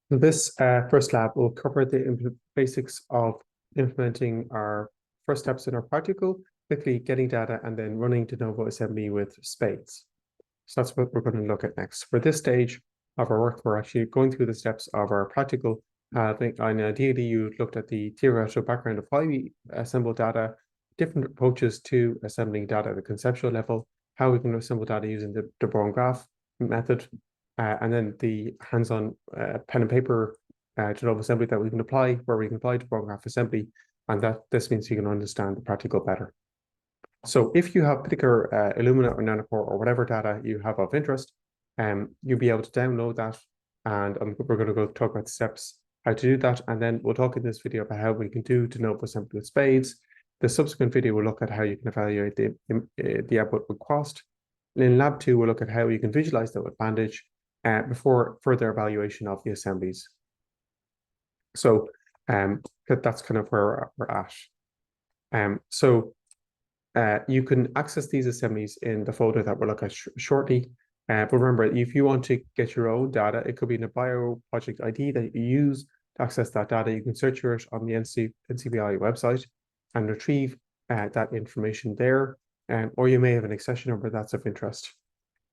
This first lab will cover the basics of implementing our first steps in our practical, quickly getting data, and then running de novo assembly with spades. So that's what we're going to look at next. For this stage of our work, we're actually going through the steps of our practical. And ideally, you looked at the theoretical background of why we assemble data, different approaches to assembling data at the conceptual level, how we can assemble data using the de Boer graph method, and then the hands-on pen and paper de novo assembly that we can apply, where we can apply de Boer graph assembly, and that this means you can understand the practical better. So if you have particular Illumina or Nanopore or whatever data you have of interest, you'll be able to download that. And we're going to go talk about the steps, how to do that. And then we'll talk in this video about how we can do de novo assembly with spades. The subsequent video will look at how you can evaluate the output with cost. In Lab 2, we'll look at how you can visualize that with Bandage before further evaluation of the assemblies. So that's kind of where we're at. You can access these assemblies in the folder that we'll look at shortly. But remember, if you want to get your own data, it could be in a bio project ID that you use to access that data. You can search for it on the NCBI website and retrieve that information there. Or you may have an accession number that's of interest.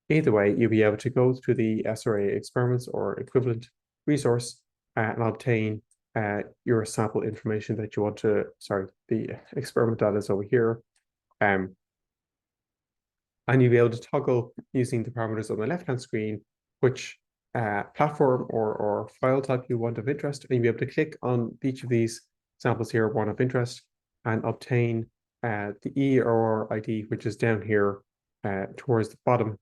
Either way, you'll be able to go through the SRA experiments or equivalent resource and obtain your sample information that you want to, the experiment data is over here. And you'll be able to toggle using the parameters on the left-hand screen, which platform or file type you want of interest, and you'll be able to click on each of these samples here, one of interest, and obtain the EOR ID, which is down here towards the bottom,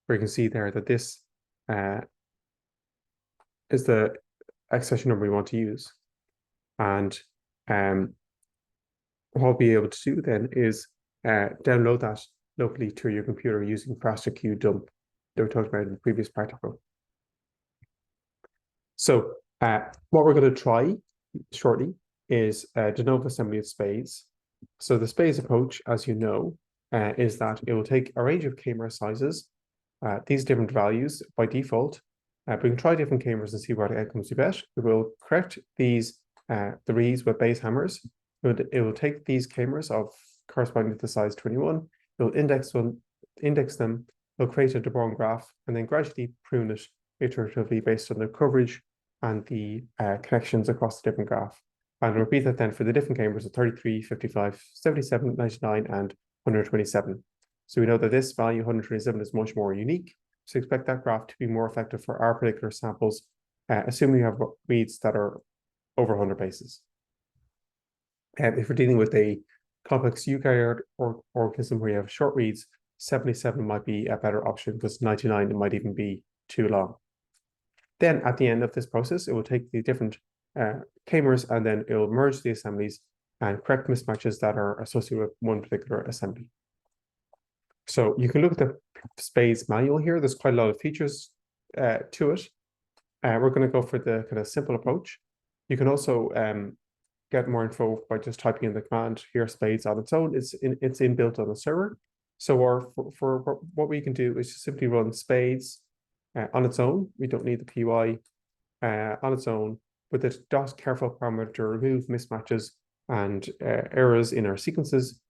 where you can see there that this is the accession number we want to use. And what we'll be able to do then is download that locally to your computer using FasterQ dump that we talked about in the previous practical. So what we're going to try shortly is de novo assembly of spades. So the spades approach, as you know, is that it will take a range of camera sizes, these different values by default. We can try different cameras and see what outcomes we get. We will correct these the reads with base hammers. It will take these cameras of corresponding to the size 21. It will index them. We'll create a de Boer graph and then gradually prune it iteratively based on the coverage and the connections across the different graph. And we'll repeat that then for the different cameras of 33, 55, 77, 99, and 127. So we know that this value 127 is much more unique. So expect that graph to be more effective for our particular samples, assuming you have reads that are over 100 bases. If we're dealing with a complex eukaryote organism where you have short reads, 77 might be a better option because 99 it might even be too long. Then at the end of this process, it will take the different cameras and then it will merge the assemblies and correct mismatches that are associated with one particular assembly. So you can look at the spades manual here. There's quite a lot of features to it. We're going to go for the kind of simple approach. You can also get more info by just typing in the command here, spades on its own. It's inbuilt on the server. So for what we can do is just simply run spades on its own. We don't need the PY on its own with a dot careful parameter to remove mismatches and errors in our sequences.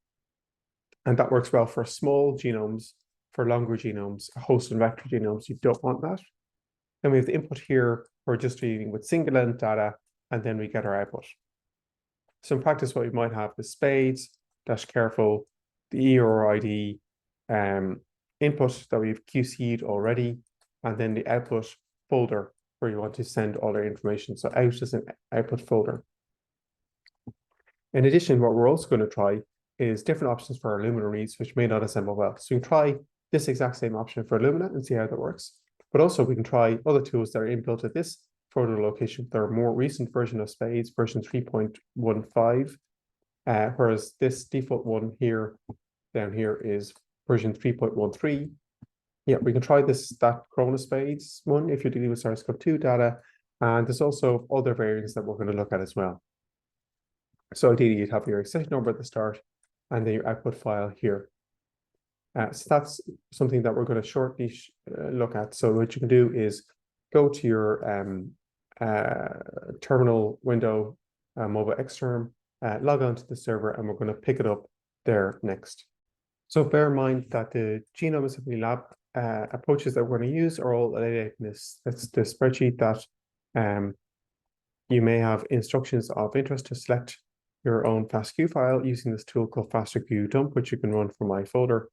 And that works well for small genomes. For longer genomes, host and vector genomes, you don't want that. Then we have the input here. We're just dealing with single length data, and then we get our output. So in practice, what we might have is spades, dash careful, the EOR ID, input that we've QC'd already, and then the output folder where you want to send all our information. So out is an output folder. In addition, what we're also going to try is different options for our Illumina reads, which may not assemble well. So we can try this exact same option for Illumina and see how that works. But also we can try other tools that are inbuilt at this folder location. There are more recent version of spades, version 3.15, whereas this default one here, down here, is version 3.13. Yeah, we can try that Corona spades one if you're dealing with SARS-CoV-2 data. And there's also other variants that we're going to look at as well. So ideally, you'd have your accession number at the start and then your output file here. So that's something that we're going to shortly look at. So what you can do is go to your terminal window, mobile extern, log on to the server, and we're going to pick it up there next. So bear in mind that the Genome Assembly Lab approaches that we're going to use are all laid out in this. That's the spreadsheet that you may have instructions of interest to select your own FASTQ file using this tool called FASTQ dump, which you can run from my folder,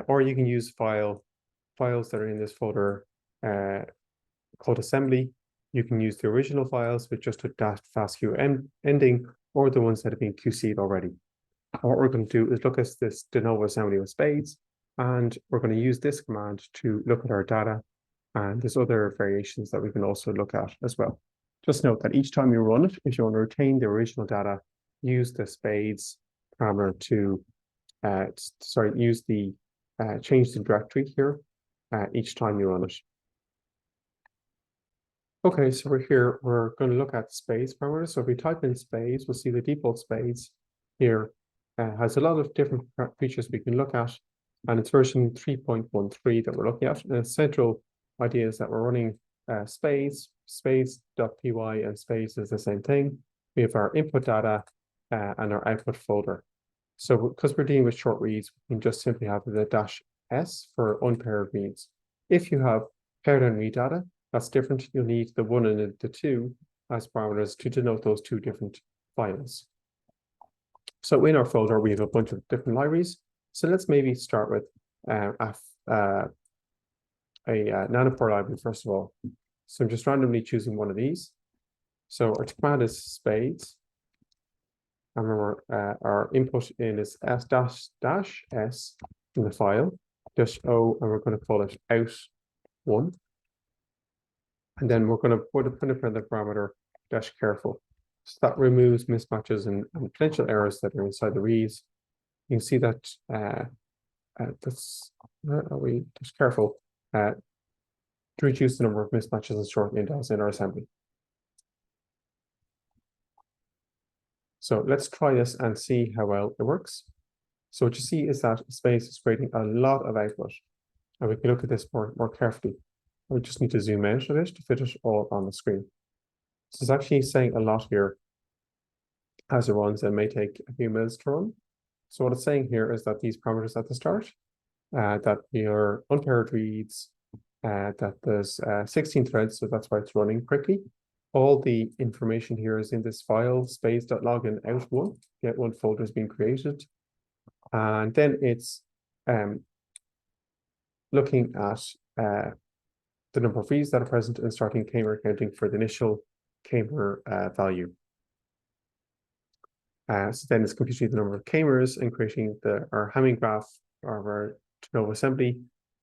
or you can use files that are in this folder called assembly. You can use the original files with just a .fastq ending, or the ones that have been QC'd already. What we're going to do is look at this de novo assembly with spades, and we're going to use this command to look at our data, and there's other variations that we can also look at as well. Just note that each time you run it, if you want to retain the original data, use the spades parameter to, use the change the directory here each time you run it. Okay, so we're here, we're going to look at spades parameters. So if we type in spades, we'll see the default spades here has a lot of different features we can look at, and it's version 3.13 that we're looking at. And the central idea is that we're running spades, spades.py, and spades is the same thing. We have our input data and our output folder. So because we're dealing with short reads, we can just simply have the -s for unpaired reads. If you have paired and read data, that's different. You'll need the 1 and the 2 as parameters to denote those two different files. So in our folder, we have a bunch of different libraries. So let's maybe start with a nanopore library, first of all. So I'm just randomly choosing one of these. So our command is spades. And remember, our input in is s in the file, -o, and we're going to call it out1. And then we're going to put in the parameter -careful. So that removes mismatches and potential errors that are inside the reads. You can see that that's, where are we? Just careful to reduce the number of mismatches and short indels in our assembly. So let's try this and see how well it works. So what you see is that space is creating a lot of output, and we can look at this more carefully. We just need to zoom out a bit to fit it all on the screen. So it's actually saying a lot here as it runs, and may take a few minutes to run. So what it's saying here is that these parameters at the start, that your unpaired reads, that there's 16 threads, so that's why it's running quickly. All the information here is in this file, spades.log and out1, get one folder has been created. And then it's looking at the number of reads that are present and starting k-mer counting for the initial k-mer value. So then it's computing the number of k-mers and creating our Hamming graph of our de novo assembly,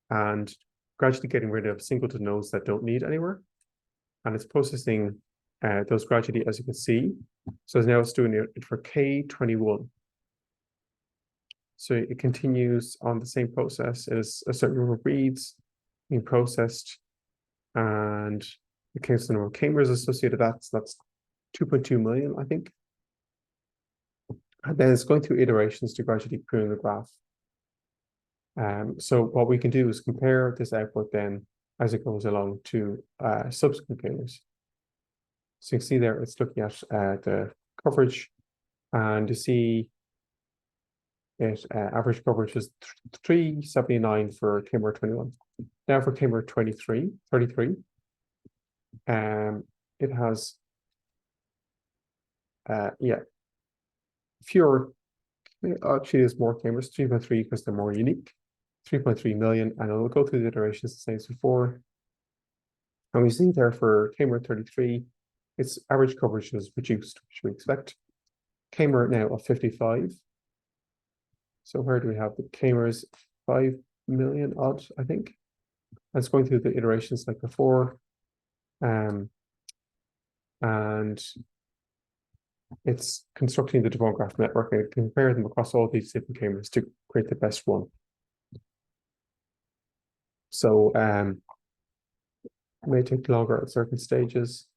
and gradually getting rid of singleton nodes that don't need anywhere. And it's processing those gradually, as you can see. So now it's doing it for K21. So it continues on the same process. It is a certain number of reads being processed, and it counts the number of k-mers associated with that. So that's 2.2 million, I think. And then it's going through iterations to gradually prune the graph. So what we can do is compare this output then as it goes along to subsequent k-mers. So you can see there, it's looking at the coverage, and you see it average coverage is 379 for k-mer 21. Now for k-mer 33, it has fewer, actually there's more k-mers, 3.3 because they're more unique, 3.3 million, and I'll go through the iterations the same as before. And we see there for k-mer 33, its average coverage is reduced, which we expect. K-mer now of 55. So where do we have the k-mers? 5 million odd, I think. That's going through the iterations like before. And it's constructing the de-Boer graph network and compare them across all these different k-mers to create the best one. So it may take longer at certain stages.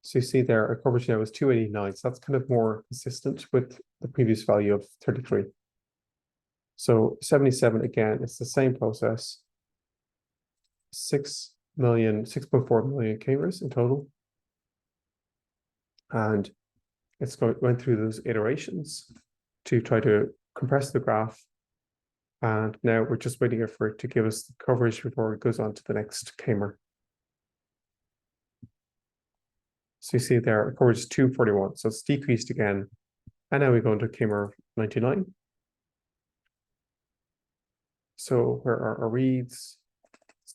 So you see there, our coverage now is 289. So that's kind of more consistent with the previous value of 33. So 77, again, it's the same process. 6.4 million k-mers in total. And went through those iterations to try to compress the graph. And now we're just waiting for it to give us the coverage before it goes on to the next k-mer. So you see there, coverage is 241. So it's decreased again. And now we go into k-mer 99. So where are our reads?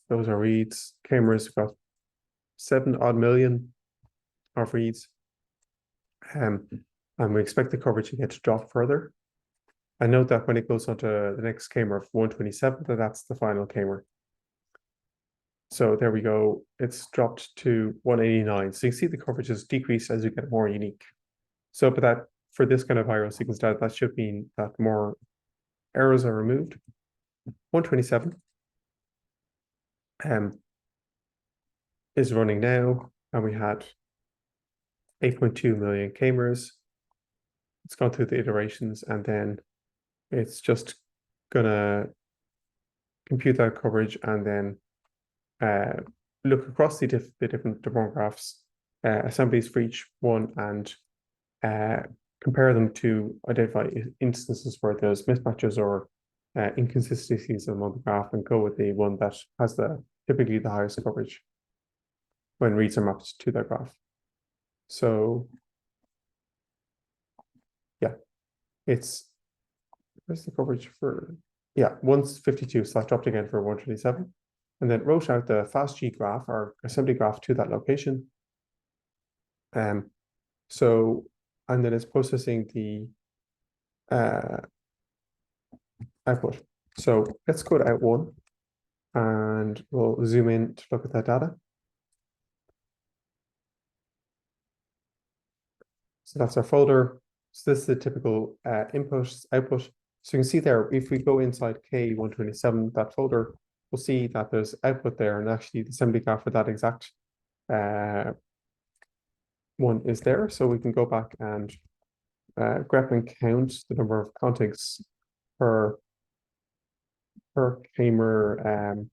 Those are reads. K-mer's got 7 odd million of reads. And we expect the coverage again to drop further. And note that when it goes on to the next k-mer of 127, that's the final k-mer. So there we go. It's dropped to 189. So you can see the coverage has decreased as you get more unique. So, but that for this kind of viral sequence data, that should mean that more errors are removed. 127 is running now, and we had 8.2 million k-mers. It's gone through the iterations, and then it's just gonna compute that coverage and then look across the different deformed graphs, assemblies for each one, and compare them to identify instances where there's mismatches or inconsistencies among the graph, and go with the one that has typically the highest coverage when reads are mapped to that graph. So yeah, where's the coverage for? Yeah, 152, so that dropped again for 127. And then wrote out the FastG graph or assembly graph to that location. So, and then it's processing the output. So let's go to out1 and we'll zoom in to look at that data. So that's our folder. So this is the typical input, output. So you can see there, if we go inside K127, that folder, we'll see that there's output there, and actually the assembly graph for that exact one is there. So we can go back and grep and count the number of contigs per k-mer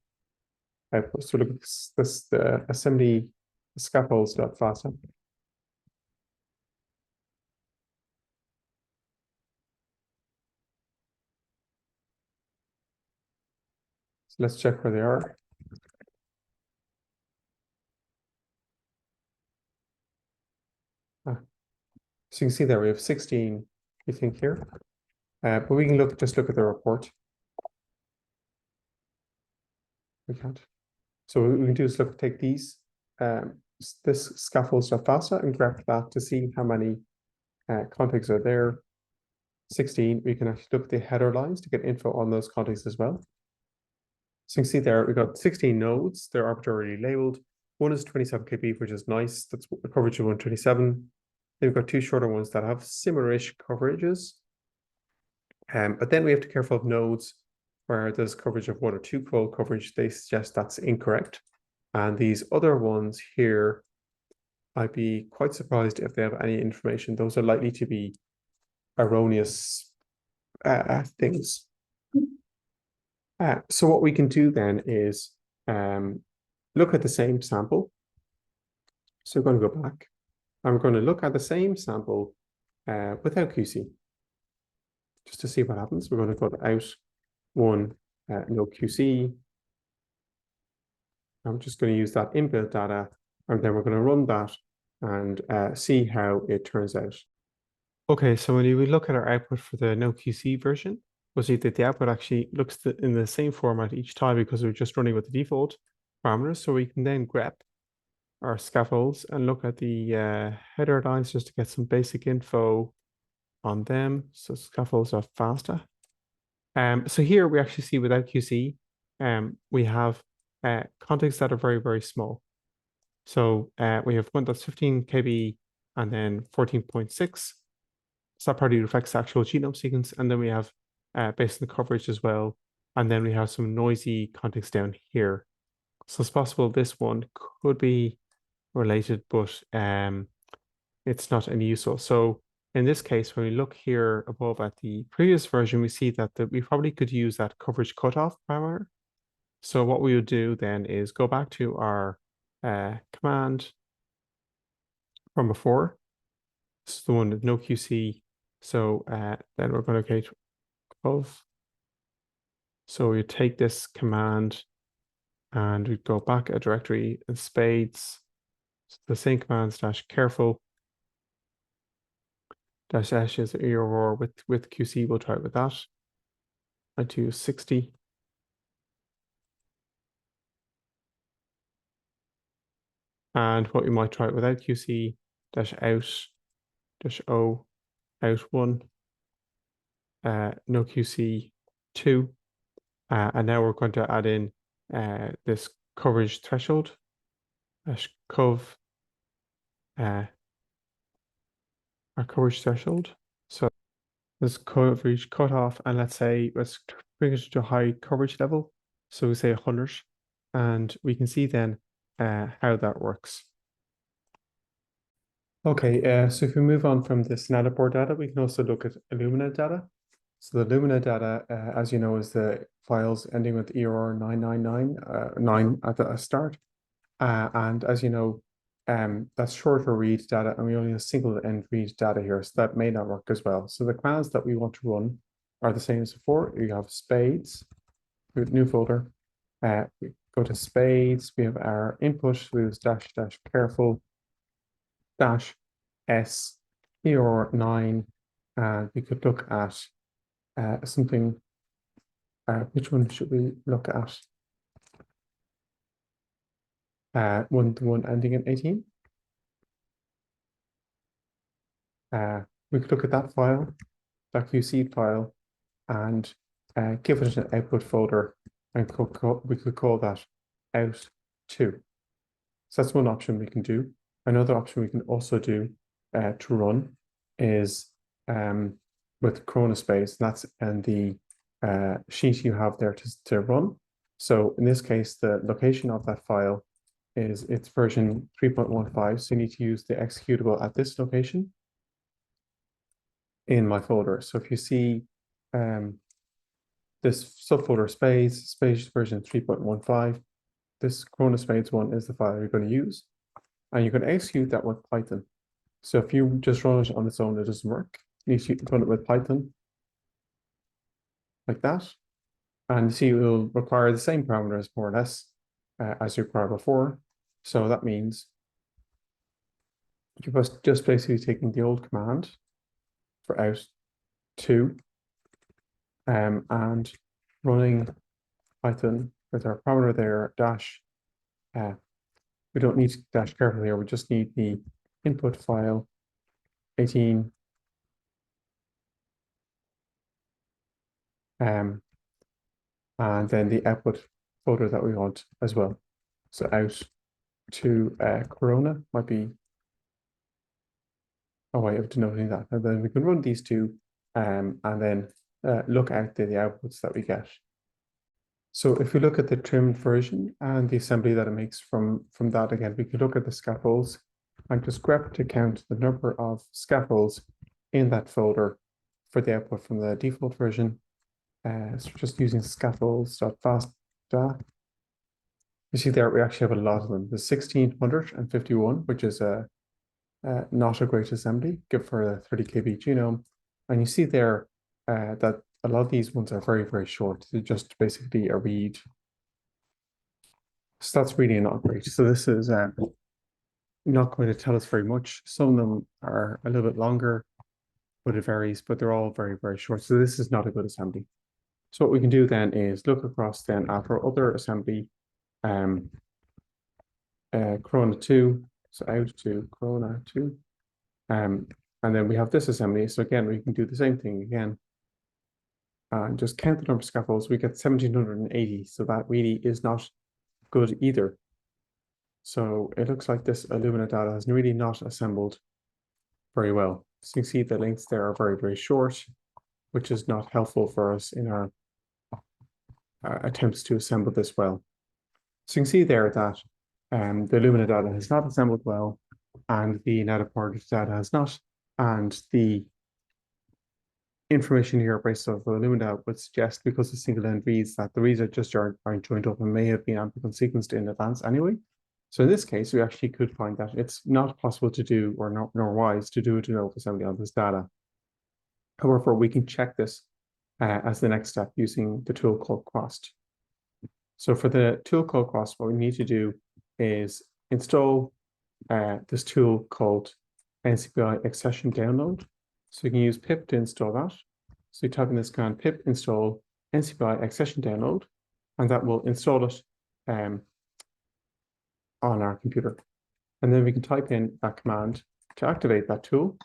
output. So look at this the assembly scaffolds.fasta. So let's check where they are. So you can see there we have 16, we think here. But we can just look at the report. We can't. So what we can do is take these, this scaffolds.fasta, and grep that to see how many contigs are there. 16. We can actually look at the header lines to get info on those contigs as well. So you can see there, we've got 16 nodes. They're arbitrarily labeled. One is 27 kb, which is nice. That's the coverage of 127. Then we've got two shorter ones that have similar-ish coverages. But then we have to be careful of nodes where there's coverage of 1 or 2-fold coverage. They suggest that's incorrect. And these other ones here, I'd be quite surprised if they have any information. Those are likely to be erroneous things. So what we can do then is look at the same sample. So we're going to go back. And we're going to look at the same sample without QC. Just to see what happens. We're going to go to out1, no QC. I'm just going to use that inbuilt data, and then we're going to run that and see how it turns out. Okay, so when we look at our output for the no QC version, we'll see that the output actually looks in the same format each time because we're just running with the default parameters. So we can then grep our scaffolds and look at the header lines just to get some basic info on them. So scaffolds are faster. So here we actually see without QC, we have contigs that are very, very small. So we have one that's 15 kb and then 14.6. So that probably reflects the actual genome sequence. And then we have based on the coverage as well. And then we have some noisy contigs down here. So it's possible this one could be related, but it's not any useful. So in this case, when we look here above at the previous version, we see that we probably could use that coverage cutoff parameter. So what we would do then is go back to our command from before, This is the one with no QC. So then we're going to create 12. So we take this command and we go back a directory in spades. So the same commands -careful -s is error with QC. We'll try it with that. I do 60. And what we might try it without QC -out -o out1 no QC 2. And now we're going to add in this coverage threshold -cov our coverage threshold. So this coverage cutoff, and let's bring it to a high coverage level. So we say 100, and we can see then how that works. Okay, so if we move on from this nanopore data, we can also look at Illumina data. So the Illumina data, as you know, is the files ending with error 999 at the start. And as you know, that's shorter read data, and we only have single end read data here, so that may not work as well. So the commands that we want to run are the same as before. You have spades, new folder. We go to spades, we have our input, we use -careful -s error 9, and we could look at something. Which one should we look at? The one ending in 18. We could look at that file, that QC file, and give it an output folder, and we could call that out2. So that's one option we can do. Another option we can also do to run is with Chronospace, and that's in the sheet you have there to run. So in this case, the location of that file is its version 3.15. So you need to use the executable at this location in my folder. So if you see this subfolder spades version 3.15, this Chronospades one is the file you're going to use, and you're going to execute that with Python. So if you just run it on its own, it doesn't work. You need to run it with Python like that, and you see it will require the same parameters more or less as you required before. So that means you're just basically taking the old command for out2 and running Python with our parameter there we don't need -careful here, we just need the input file 18 and then the output folder that we want as well. So out to Corona might be a way of denoting that. And then we can run these two and then look at the outputs that we get. So if we look at the trimmed version and the assembly that it makes from that, again, we could look at the scaffolds and just grep to count the number of scaffolds in that folder for the output from the default version. So just using scaffolds.fast. You see there, we actually have a lot of them. There's 1651, which is not a great assembly, good for a 30 KB genome. And you see there that a lot of these ones are very, very short. They're just basically a read. So that's really not great. So this is not going to tell us very much. Some of them are a little bit longer, but it varies, but they're all very, very short. So this is not a good assembly. So what we can do then is look across then at our other assembly, Corona 2, so out to Corona 2. And then we have this assembly. So again, we can do the same thing again. And just count the number of scaffolds. We get 1780. So that really is not good either. So it looks like this Illumina data has really not assembled very well. So you can see the links there are very, very short, which is not helpful for us in our attempts to assemble this well. So you can see there that the Illumina data has not assembled well, and the nanopore data has not, and the information here based off of Illumina would suggest, because the single end reads, that the reads are just aren't joined up and may have been amplicon sequenced in advance anyway. So in this case, we actually could find that it's not possible to do, or nor wise to do a de novo assembly on this data. However, we can check this as the next step using the tool called Quast. So for the tool called Quast, what we need to do is install this tool called NCBI accession download. So you can use pip to install that. So you type in this command pip install NCBI accession download, and that will install it on our computer. And then we can type in that command to activate that tool,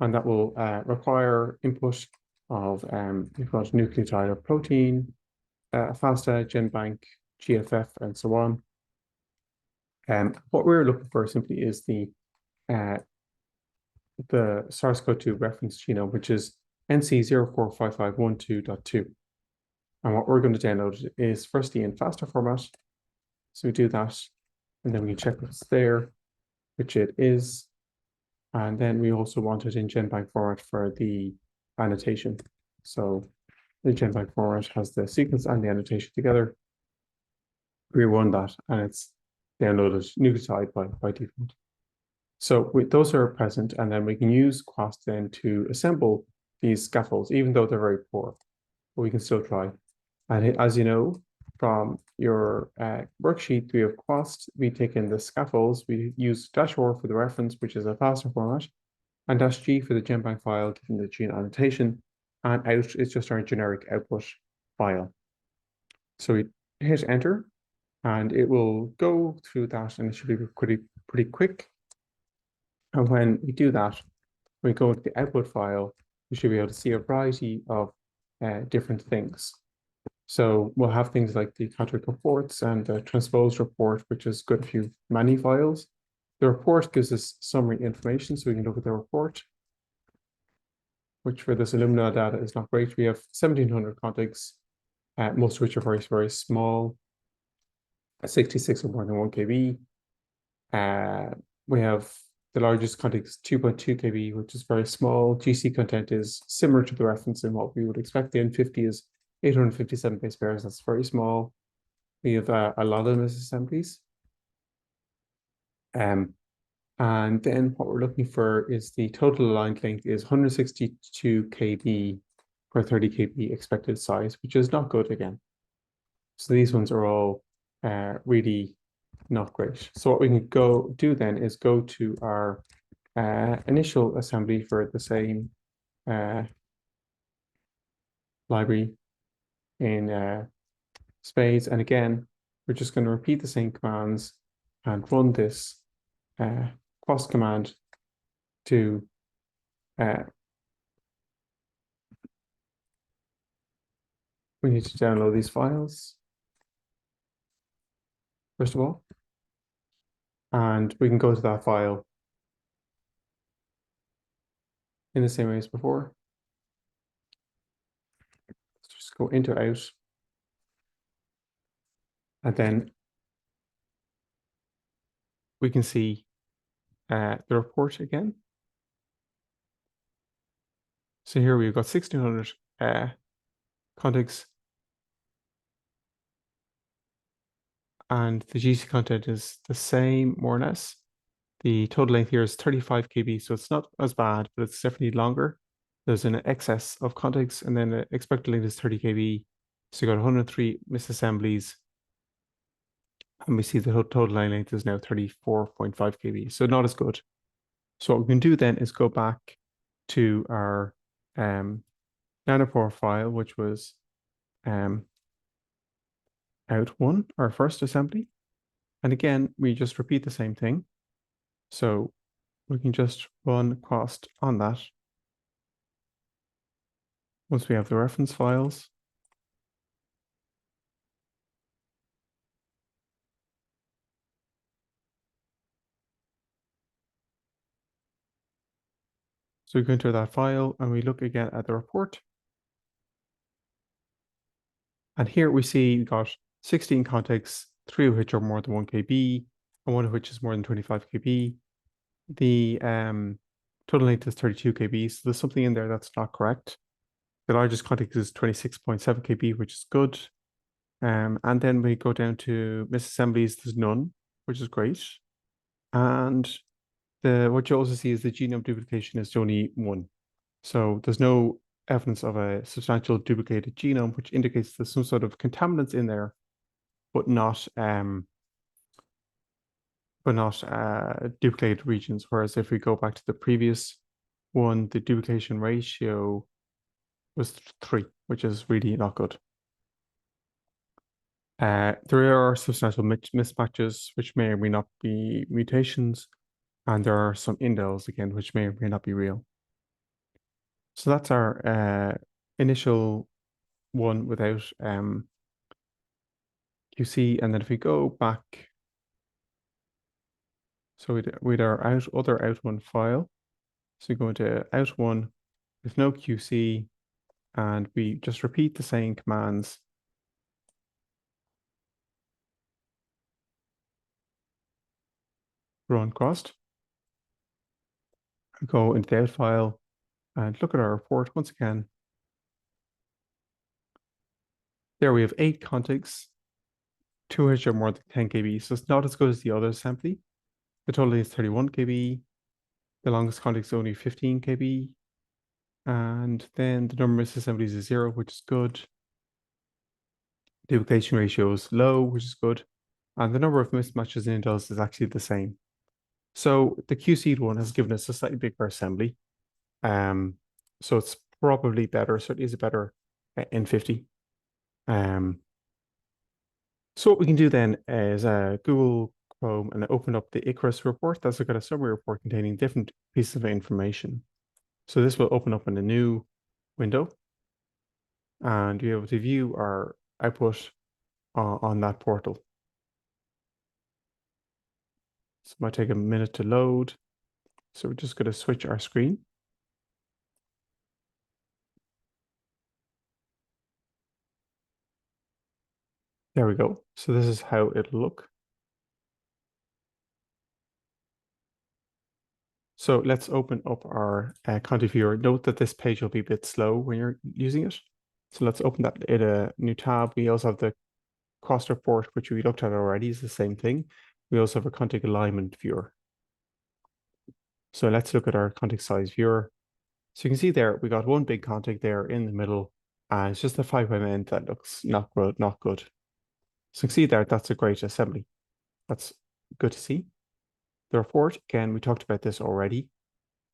and that will require input of nucleotide or protein, FASTA, GenBank, GFF, and so on. What we're looking for simply is the SARS-CoV-2 reference genome, which is NC045512.2. And what we're going to download is firstly in FASTA format. So we do that, and then we check what's there, which it is. And then we also want it in GenBank format for the annotation. So the GenBank format has the sequence and the annotation together. We run that, and it's downloaded nucleotide by default. So those are present, and then we can use Quast then to assemble these scaffolds, even though they're very poor, but we can still try. And as you know, from your worksheet, we have Quast, we take in the scaffolds, we use -R for the reference, which is a FASTA format, and -G for the GenBank file, given the gene annotation, and out is just our generic output file. So we hit enter, and it will go through that, and it should be pretty quick. And when we do that, when we go into the output file, we should be able to see a variety of different things. So we'll have things like the contract reports and the transpose report, which is good if you've many files. The report gives us summary information, so we can look at the report, which for this Illumina data is not great. We have 1,700 contigs, most of which are very, very small, 66 or more than 1 KB. We have the largest contig is 2.2 KB, which is very small. GC content is similar to the reference in what we would expect. The N50 is 857 base pairs. That's very small. We have a lot of misassemblies. And then what we're looking for is the total aligned length is 162 KB per 30 KB expected size, which is not good again. So these ones are all really not great. So what we can go do then is go to our initial assembly for the same library in Spades. And again, we're just going to repeat the same commands and run this Quast command to we need to download these files, first of all. And we can go to that file in the same way as before. Let's just go into out. And then we can see the report again. So here we've got 1,600 contigs. And the GC content is the same, more or less. The total length here is 35 KB, so it's not as bad, but it's definitely longer. There's an excess of contigs, and then the expected length is 30 KB. So you got 103 misassemblies. And we see the total line length is now 34.5 KB, so not as good. So what we can do then is go back to our nanopore file, which was out1, our first assembly. And again, we just repeat the same thing. So we can just run Quast on that. Once we have the reference files. So we go into that file and we look again at the report. And here we see we got 16 contigs, 3 of which are more than 1 KB, and 1 of which is more than 25 KB. The total length is 32 KB, so there's something in there that's not correct. The largest contig is 26.7 KB, which is good. And then we go down to misassemblies, there's none, which is great. And what you also see is the genome duplication is only 1. So there's no evidence of a substantial duplicated genome, which indicates there's some sort of contaminants in there, but not duplicated regions. Whereas if we go back to the previous one, the duplication ratio was 3, which is really not good. There are substantial mismatches, which may or may not be mutations, and there are some indels again, which may or may not be real. So that's our initial one without QC, and then if we go back, so with our other out1 file, so we go into out1 with no QC, and we just repeat the same commands. Run crossed. Go into the out file and look at our report once again. There we have 8 contigs, 2 which are more than 10 kb, so it's not as good as the other assembly. The total is 31 kb. The longest contig is only 15 kb. And then the number of misassemblies is 0, which is good. Duplication ratio is low, which is good. And the number of mismatches in indels is actually the same. So the QC'd one has given us a slightly bigger assembly. So it's probably better. So it is a better N50. So what we can do then is Google Chrome and open up the ICRIS report. That's got a summary report containing different pieces of information. So this will open up in a new window and be able to view our output on that portal. So it might take a minute to load. So we're just going to switch our screen. There we go. So this is how it'll look. So let's open up our content viewer. Note that this page will be a bit slow when you're using it. So let's open that in a new tab. We also have the cross report, which we looked at already, is the same thing. We also have a content alignment viewer. So let's look at our content size viewer. So you can see there, we got one big content there in the middle, and it's just the 5' end that looks not good. So you can see there, that's a great assembly. That's good to see. The report, again, we talked about this already.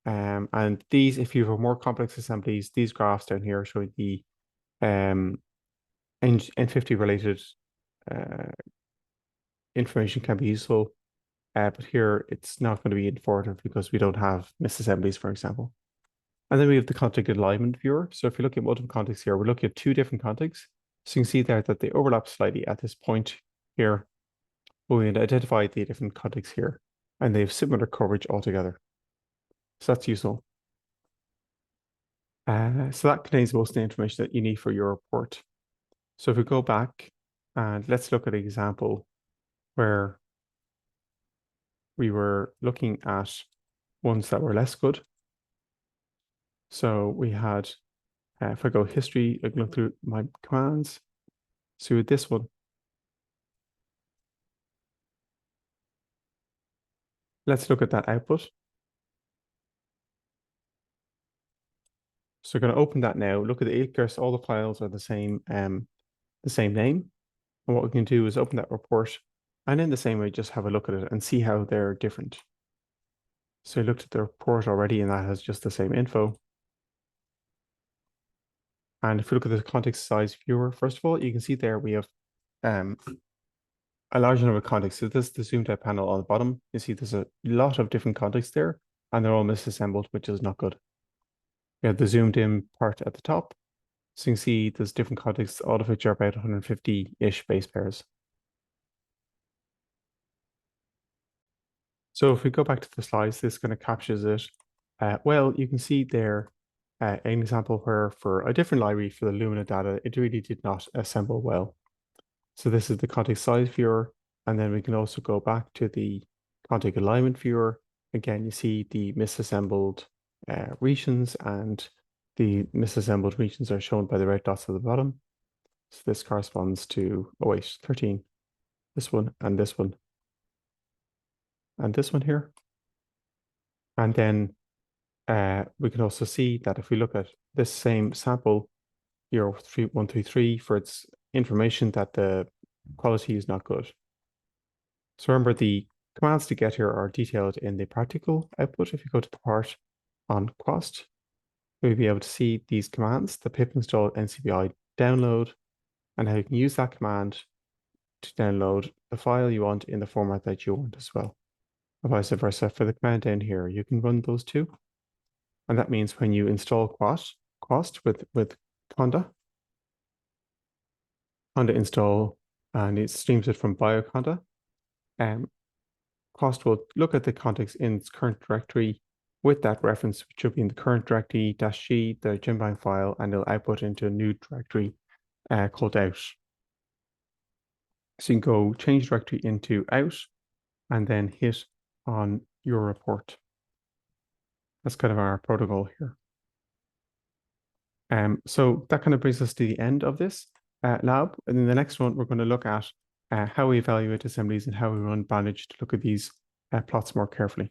And these, if you have more complex assemblies, these graphs down here show the N50 related information can be useful. But here it's not going to be informative because we don't have misassemblies, for example. And then we have the contig alignment viewer. So if you look at multiple contigs here, we're looking at 2 different contigs. So you can see there that they overlap slightly at this point here. But we identify the different contigs here, and they have similar coverage altogether. So that's useful. So that contains most of the information that you need for your report. So if we go back and let's look at an example where we were looking at ones that were less good. So we had, if I go history, I can look through my commands. So with this one, let's look at that output. So we're going to open that now. Look at the ICRIS, all the files are the same name. And what we can do is open that report and in the same way, just have a look at it and see how they're different. So I looked at the report already and that has just the same info. And if we look at the context size viewer, first of all, you can see there we have a large number of contexts. So this is the zoomed out panel on the bottom. You see there's a lot of different contexts there and they're all misassembled, which is not good. We have the zoomed in part at the top. So you can see there's different contexts, all of which are about 150-ish base pairs. So if we go back to the slides, this kind of captures it. Well, you can see there an example where for a different library for the Lumina data, it really did not assemble well. So this is the context size viewer. And then we can also go back to the context alignment viewer. Again, you see the misassembled regions, and the misassembled regions are shown by the red dots at the bottom. So this corresponds to, 13, this one and this one. and this one here. And then we can also see that if we look at this same sample, 133, for its information that the quality is not good. So remember, the commands to get here are detailed in the practical output. If you go to the part on Quast, you'll be able to see these commands, the pip install ncbi download, and how you can use that command to download the file you want in the format that you want as well. And vice versa for the command down here, you can run those too. And that means when you install Quast with Conda install, and it streams it from bioconda, Quast will look at the context in its current directory with that reference, which will be in the current directory -g, the Genome file, and it'll output into a new directory called out. So you can go change directory into out and then hit on your report. That's kind of our protocol here. So that kind of brings us to the end of this lab. And in the next one, we're going to look at how we evaluate assemblies and how we run Bandage to look at these plots more carefully.